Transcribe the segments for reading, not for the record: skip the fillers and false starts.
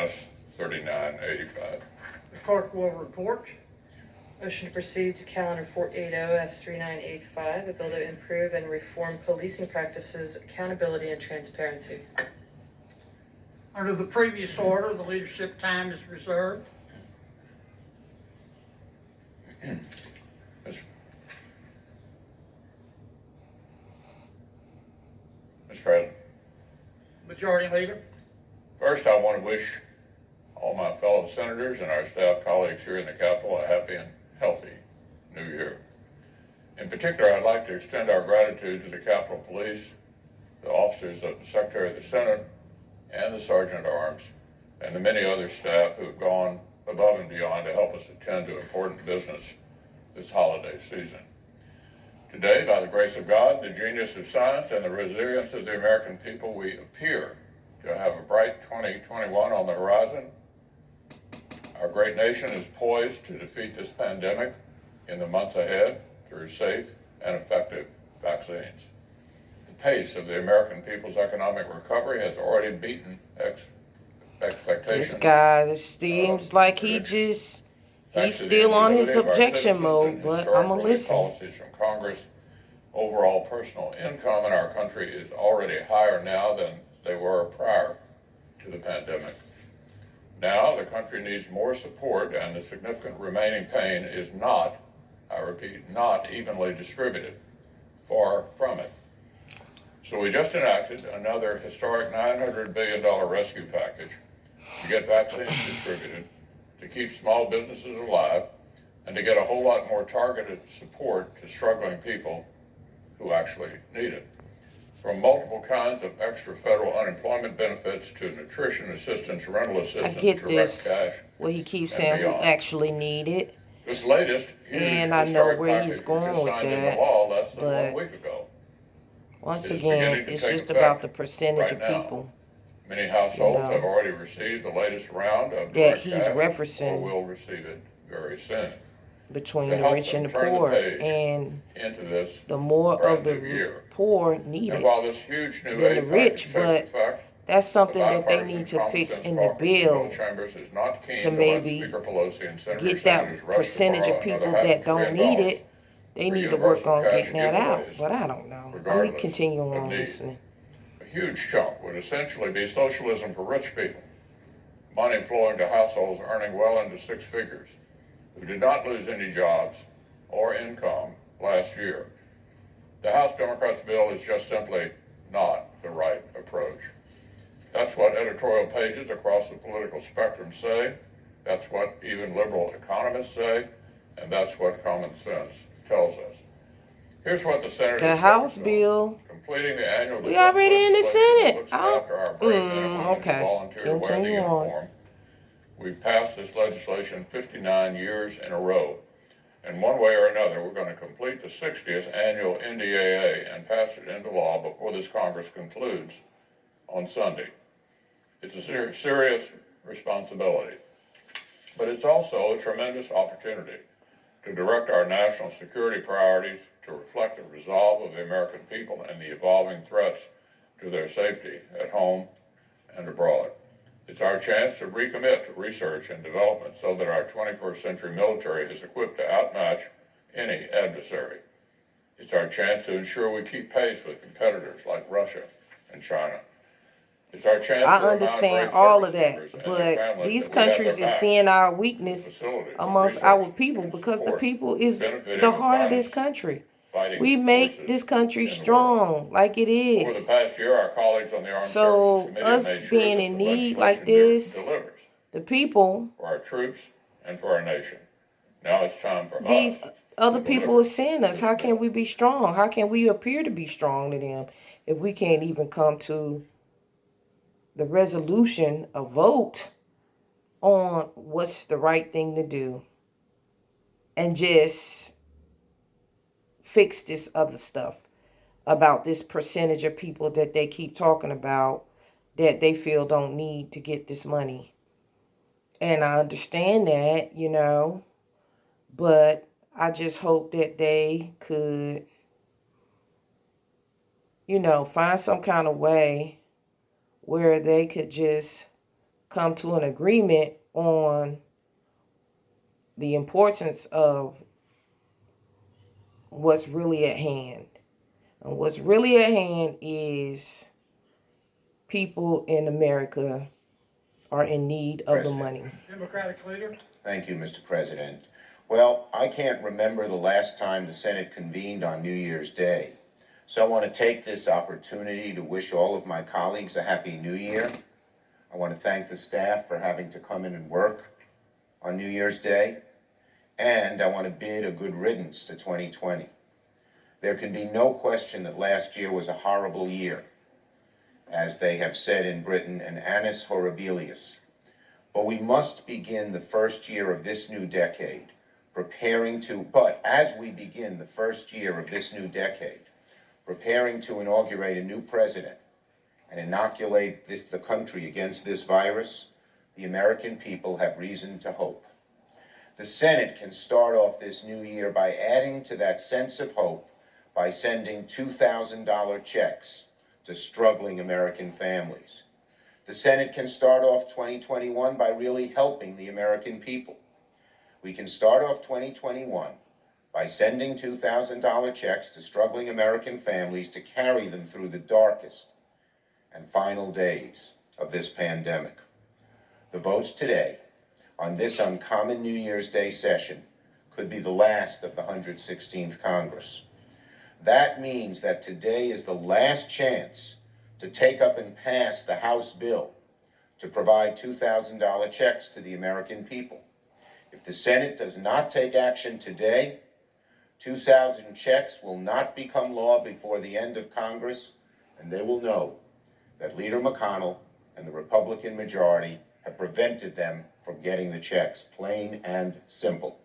S 3985. The clerk will report. Motion to proceed to calendar 480S3985, a bill to improve and reform policing practices, accountability, and transparency. Under the previous order, the leadership time is reserved. Mr. President, Majority Leader. first I want to wish all my fellow senators and our staff colleagues here in the Capitol a happy and healthy New Year. In particular, I'd like to extend our gratitude to the Capitol Police, the officers of the Secretary of the Senate, and the Sergeant at Arms, and the many other staff who have gone above and beyond to help us attend to important business this holiday season. Today, by the grace of God, the genius of science, and the resilience of the American people, we appear to have a bright 2021 on the horizon. Our great nation is poised to defeat this pandemic in the months ahead through safe and effective vaccines. The pace of the American people's economic recovery has already beaten expectations. This guy seems like he's still on his objection mode, but I'm gonna listen. Policies from Congress, overall personal income in our country is already higher now than they were prior to the pandemic. Now the country needs more support, and the significant remaining pain is not, I repeat, not evenly distributed. Far from it. So we just enacted another historic $900 billion rescue package to get vaccines distributed, to keep small businesses alive, and to get a whole lot more targeted support to struggling people who actually need it. From multiple kinds of extra federal unemployment benefits to nutrition assistance, rental I assistance, get direct this, cash, where he keeps and saying who beyond. actually need it, This latest huge and I know historic where he's package was going just with signed into that, law less than but 1 week ago. once It is again, beginning to it's take just effect about the percentage of right now. people Many households know, have already received the latest round of that direct he's cash, or referencing will receive it very soon. between To the help rich them and the turn the poor, page and into this the more brand of new the year. poor need And it while this huge new than the aid rich, package takes but effect, that's the something that they bipartisan need to common fix sense in the caucus in bill both chambers is not keen to to let maybe Speaker Pelosi and Senator get Sanders that rush to percentage borrow of people another that don't $500 need billion it. They for need to work universal on cash getting that out, giveaways, but I don't know. Let me regardless continue of on need. listening. A huge chunk would essentially be socialism for rich people, money flowing to households earning well into six figures, who did not lose any jobs or income last year. The House Democrats' bill is just simply not the right approach. That's what editorial pages across the political spectrum say, that's what even liberal economists say, and that's what common sense tells us. Here's what the senators The House focused on. bill, Completing the annual we defense already in the legislation that Senate. looks after our brave men and women who Okay, volunteer to wear the continue on. uniform. We've passed this legislation 59 years in a row. And one way or another, we're going to complete the 60th annual NDAA and pass it into law before this Congress concludes on Sunday. It's a serious responsibility, but it's also a tremendous opportunity to direct our national security priorities to reflect the resolve of the American people and the evolving threats to their safety at home and abroad. It's our chance to recommit to research and development so that our 21st century military is equipped to outmatch any adversary. It's our chance to ensure we keep pace with competitors like Russia and China. It's our chance I to remind understand brave all of service members that, and their but families these that we have their countries is backs. seeing our weakness Facilities, amongst research, our people and because the support, people is benefiting the the heart of this finest country. fighting We make forces this country in the world. strong like it Over the is. past year, our colleagues on the Armed So Services Committee have us made sure being that in the need like legislation this, delivers the people, for our troops and for our nation. Now it's time for these us other to people deliver are seeing us. this How can bill. we be strong? How can we appear to be strong to them if we can't even come to the resolution, a vote on what's the right thing to do and just fix this other stuff about this percentage of people that they keep talking about that they feel don't need to get this money. And I understand that, but I just hope that they could, find some kind of way where they could just come to an agreement on the importance of what's really at hand. And what's really at hand is people in America are in need of the President. money. Democratic leader. Thank you, Mr. President. Well, I can't remember the last time the Senate convened on New Year's Day. So I want to take this opportunity to wish all of my colleagues a Happy New Year. I want to thank the staff for having to come in and work on New Year's Day. And I want to bid a good riddance to 2020. There can be no question that last year was a horrible year, as they have said in Britain, an annus horribilis. But we must begin the first year of this new decade preparing to inaugurate a new president and inoculate the country against this virus, the American people have reason to hope. The Senate can start off this new year by adding to that sense of hope by sending $2,000 checks to struggling American families. The Senate can start off 2021 by really helping the American people. We can start off 2021 by sending $2,000 checks to struggling American families to carry them through the darkest and final days of this pandemic. The votes today on this uncommon New Year's Day session could be the last of the 116th Congress. That means that today is the last chance to take up and pass the House bill to provide $2,000 checks to the American people. If the Senate does not take action today, 2,000 checks will not become law before the end of Congress, and they will know that Leader McConnell and the Republican majority have prevented them from getting the checks, plain and simple.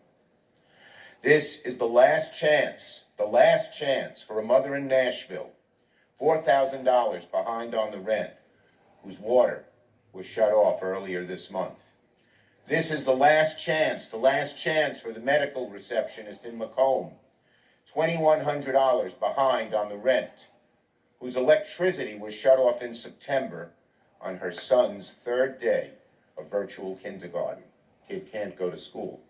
This is the last chance for a mother in Nashville, $4,000 behind on the rent, whose water was shut off earlier this month. This is the last chance for the medical receptionist in Macomb, $2,100 behind on the rent, whose electricity was shut off in September on her son's third day of virtual kindergarten. Kid can't go to school.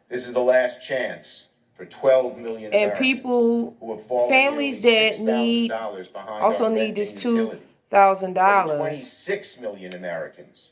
This is the last chance for 12 million And Americans people, who have fallen families nearly that need, $6,000 behind also on need rent this and utility. Over $2,000. 26 million Americans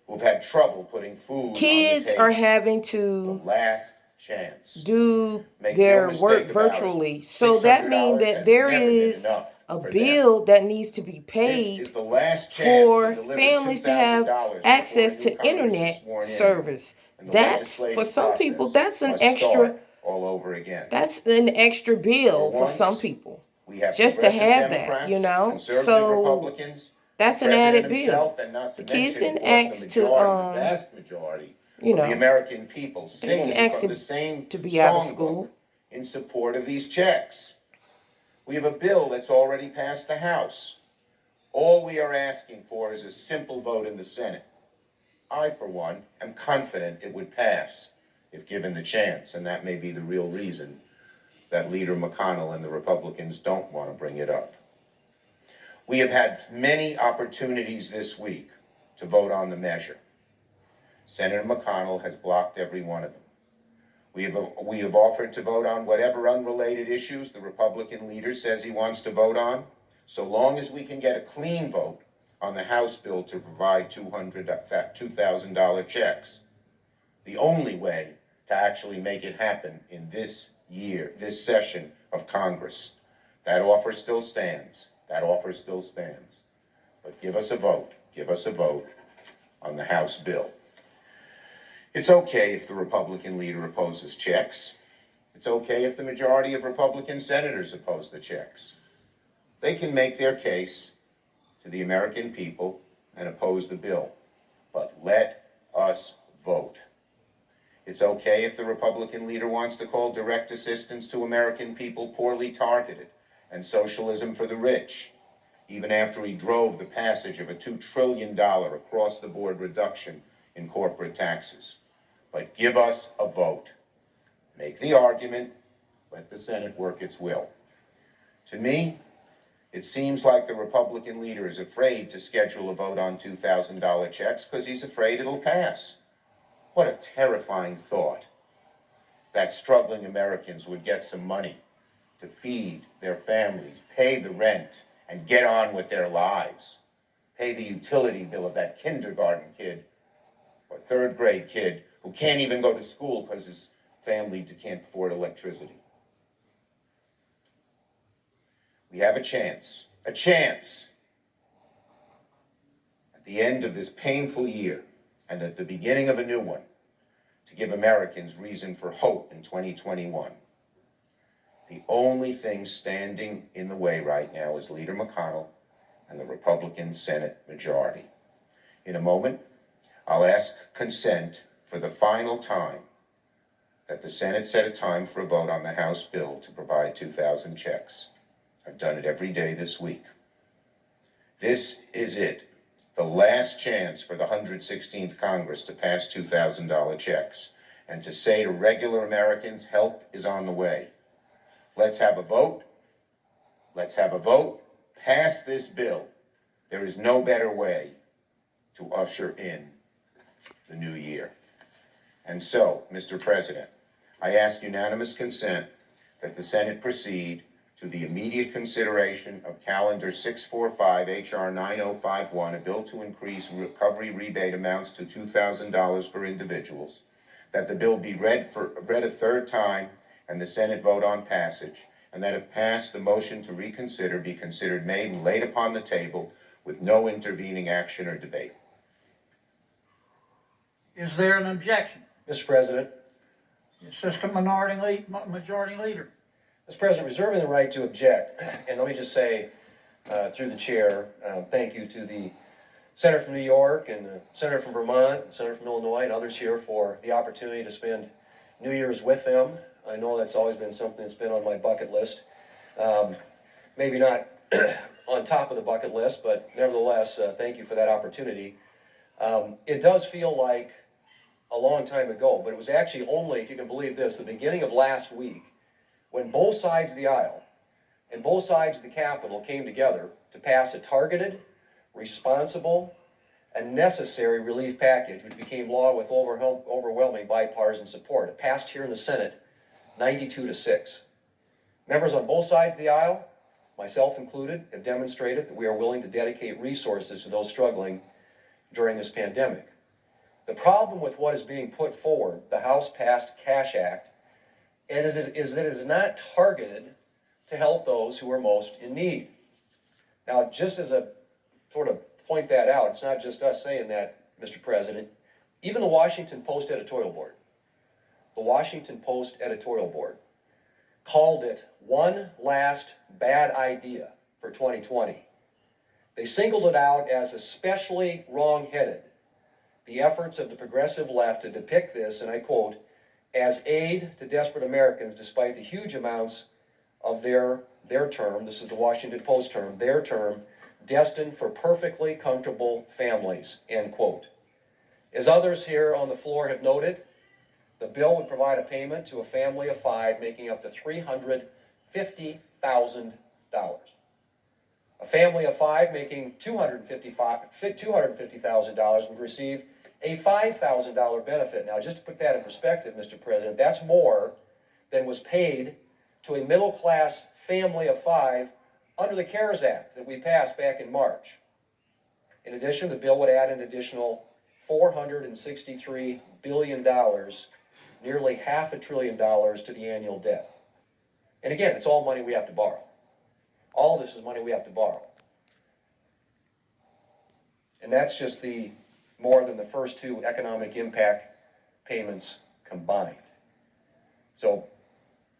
who've had trouble putting food Kids on the table. are having The to last chance. do Make their no mistake work about it, virtually. So that means $600 that has there never been is enough a for them. bill that needs to be This paid is the last chance for to deliver families to have $2,000 before access new to Congress is internet sworn in, service. and the That's, for legislative some people, process that's an must extra, start all over again. that's an extra bill For for some once, people. We have Just to progressive have that, Democrats, you know? conservative So Republicans, that's the an president added bill. himself, and not to The kids mention, didn't of course, ask the to, majority, the vast majority you of the know, American people they didn't singing ask from to the same be out of songbook school. in support of these checks. We have a bill that's already passed the House. All we are asking for is a simple vote in the Senate. I, for one, am confident it would pass if given the chance, and that may be the real reason that Leader McConnell and the Republicans don't want to bring it up. We have had many opportunities this week to vote on the measure. Senator McConnell has blocked every one of them. We have offered to vote on whatever unrelated issues the Republican leader says he wants to vote on, so long as we can get a clean vote on the House bill to provide $2,000 checks. The only way to actually make it happen in this session of Congress. That offer still stands. But give us a vote on the House bill. It's okay if the Republican leader opposes checks. It's okay if the majority of Republican senators oppose the checks. They can make their case to the American people and oppose the bill. But let us vote. It's okay if the Republican leader wants to call direct assistance to American people poorly targeted and socialism for the rich, even after he drove the passage of a $2 trillion across-the-board reduction in corporate taxes. But give us a vote. Make the argument, let the Senate work its will. To me, It seems like the Republican leader is afraid to schedule a vote on $2,000 checks because he's afraid it'll pass. What a terrifying thought that struggling Americans would get some money to feed their families, pay the rent, and get on with their lives. Pay the utility bill of that kindergarten kid or third grade kid who can't even go to school because his family can't afford electricity. We have a chance at the end of this painful year and at the beginning of a new one to give Americans reason for hope in 2021. The only thing standing in the way right now is Leader McConnell and the Republican Senate majority. In a moment, I'll ask consent for the final time that the Senate set a time for a vote on the House bill to provide 2,000 checks. I've done it every day this week. This is it, the last chance for the 116th Congress to pass $2,000 checks and to say to regular Americans, help is on the way. Let's have a vote. Let's have a vote. Pass this bill. There is no better way to usher in the new year. And so, Mr. President, I ask unanimous consent that the Senate proceed to the immediate consideration of Calendar 645 H.R. 9051, a bill to increase recovery rebate amounts to $2,000 for individuals, that the bill be read a third time and the Senate vote on passage, and that if passed, the motion to reconsider be considered made and laid upon the table with no intervening action or debate. Is there an objection? Mr. President, Assistant Majority Leader. Mr. President, reserving the right to object, and let me just say, through the chair, thank you to the Senator from New York and the Senator from Vermont, the Senator from Illinois, and others here for the opportunity to spend New Year's with them. I know that's always been something that's been on my bucket list. Maybe not on top of the bucket list, but nevertheless, thank you for that opportunity. It does feel like a long time ago, but it was actually only, if you can believe this, the beginning of last week when both sides of the aisle and both sides of the Capitol came together to pass a targeted, responsible, and necessary relief package, which became law with overwhelming bipartisan support. It passed here in the Senate 92-6. Members on both sides of the aisle, myself included, have demonstrated that we are willing to dedicate resources to those struggling during this pandemic. The problem with what is being put forward, the House-passed Cash Act, is that it is not targeted to help those who are most in need. Now, just as a sort of point that out, it's not just us saying that, Mr. President. Even the Washington Post editorial board called it one last bad idea for 2020. They singled it out as especially wrong-headed, the efforts of the progressive left to depict this, and I quote, as aid to desperate Americans despite the huge amounts of their term, this is the Washington Post term, their term, destined for perfectly comfortable families, end quote. As others here on the floor have noted, the bill would provide a payment to a family of 5 making up to $350,000. A family of 5 making $250,000 would receive a $5,000 benefit. Now, just to put that in perspective, Mr. President, that's more than was paid to a middle-class family of 5 under the CARES Act that we passed back in March. In addition, the bill would add an additional $463 billion, nearly $500 billion to the annual debt. And again, it's all money we have to borrow. All this is money we have to borrow. And that's just more than the first 2 economic impact payments combined. So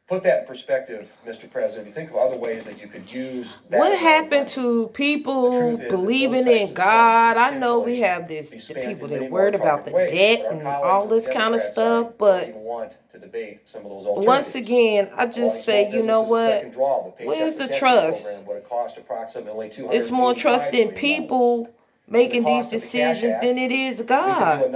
put that in perspective, Mr. President. If you think of other ways that you could use that. What happened to people believing in God? I know we have this people that worried about the debt and all this kind of stuff, but once again, I just say, you know what? Where's the trust? It's more trust in people making these decisions than it is God.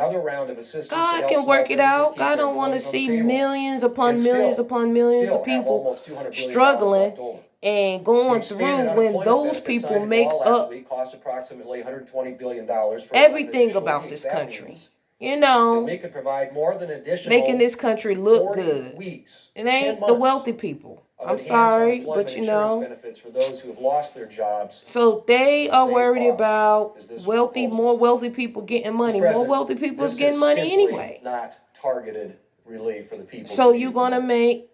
God can work it out. God don't want to see millions upon millions upon millions of people struggling and The going expanded through when unemployment those benefit people signed into make law last up week costs approximately $120 billion for everything additional about weeks. this That country. means You that know, we could provide more than additional making this country look 40 good. weeks, It 10 ain't the months wealthy people. of I'm enhanced sorry, unemployment but you insurance know. benefits for those who have lost their jobs. So they The are same worried cost about as this wealthy, proposal. more wealthy people getting Mr. money. More President, wealthy people is this getting is money simply anyway. not targeted relief for the people. So who you're need it the gonna most. make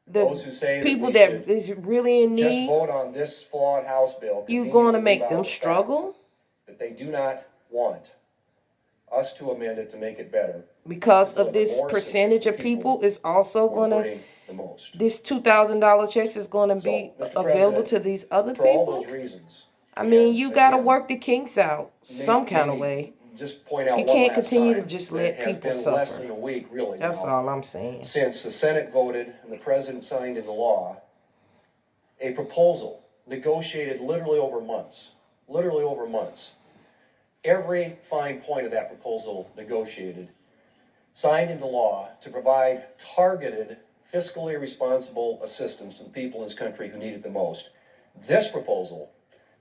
Those who the say that people we that should is really in just need, vote on this flawed House bill, you're conveniently gonna leave make out them the fact struggle that they do not want us to amend it to make it better, because to of deliver this more assistance percentage to of people is who also are gonna, hurting the most. this $2,000 checks is gonna So, be Mr. available President, to these other for all people. those reasons, I mean, and you gotta again, work the kinks out some kind of way. just point out You one can't last continue to time just that let it has people been less than suffer. a week, really, That's now, all I'm saying. since the Senate voted and the President signed into law a proposal negotiated literally over months, every fine point of that proposal negotiated, signed into law to provide targeted, fiscally responsible assistance to the people in this country who need it the most. This proposal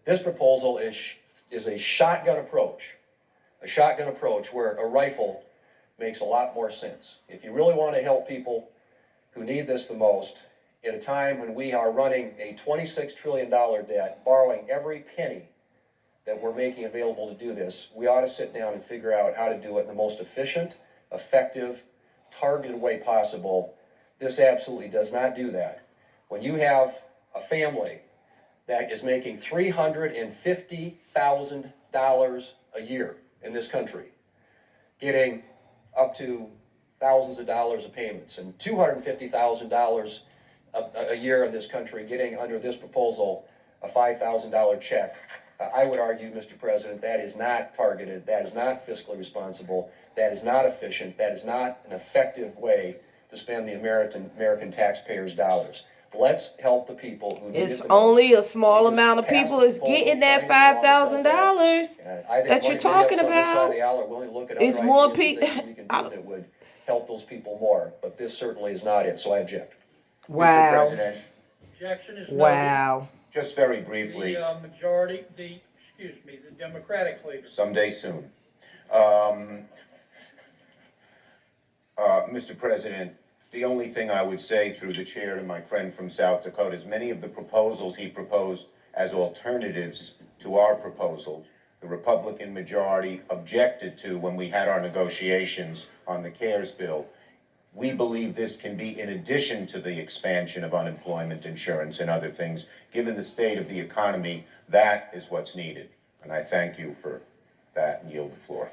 is a shotgun approach where a rifle makes a lot more sense. If you really want to help people who need this the most, at a time when we are running a $26 trillion debt, borrowing every penny that we're making available to do this, we ought to sit down and figure out how to do it in the most efficient, effective, targeted way possible. This absolutely does not do that. When you have a family that is making $350,000 a year in this country, getting up to thousands of dollars of payments, and $250,000 a year in this country getting, under this proposal, a $5,000 check. I would argue, Mr. President, that is not targeted, that is not fiscally responsible, that is not efficient, that is not an effective way to spend the American taxpayers' dollars. Let's help the people who need it It's the most. only a small We just amount of passed people a is proposal, getting that signed into law that does $5,000 And I think that you're many of us talking on this side of about. the aisle are willing to look at It's other more ideas and people. things that we can do that would help those people more, but this certainly is not it, so I object. Mr. Wow. President, Objection is noted. Wow. just very briefly, The Democratic leader. someday soon. Mr. President, the only thing I would say through the chair to my friend from South Dakota is many of the proposals he proposed as alternatives to our proposal, the Republican majority objected to when we had our negotiations on the CARES bill. We believe this can be in addition to the expansion of unemployment insurance and other things. Given the state of the economy, that is what's needed. And I thank you for that and yield the floor.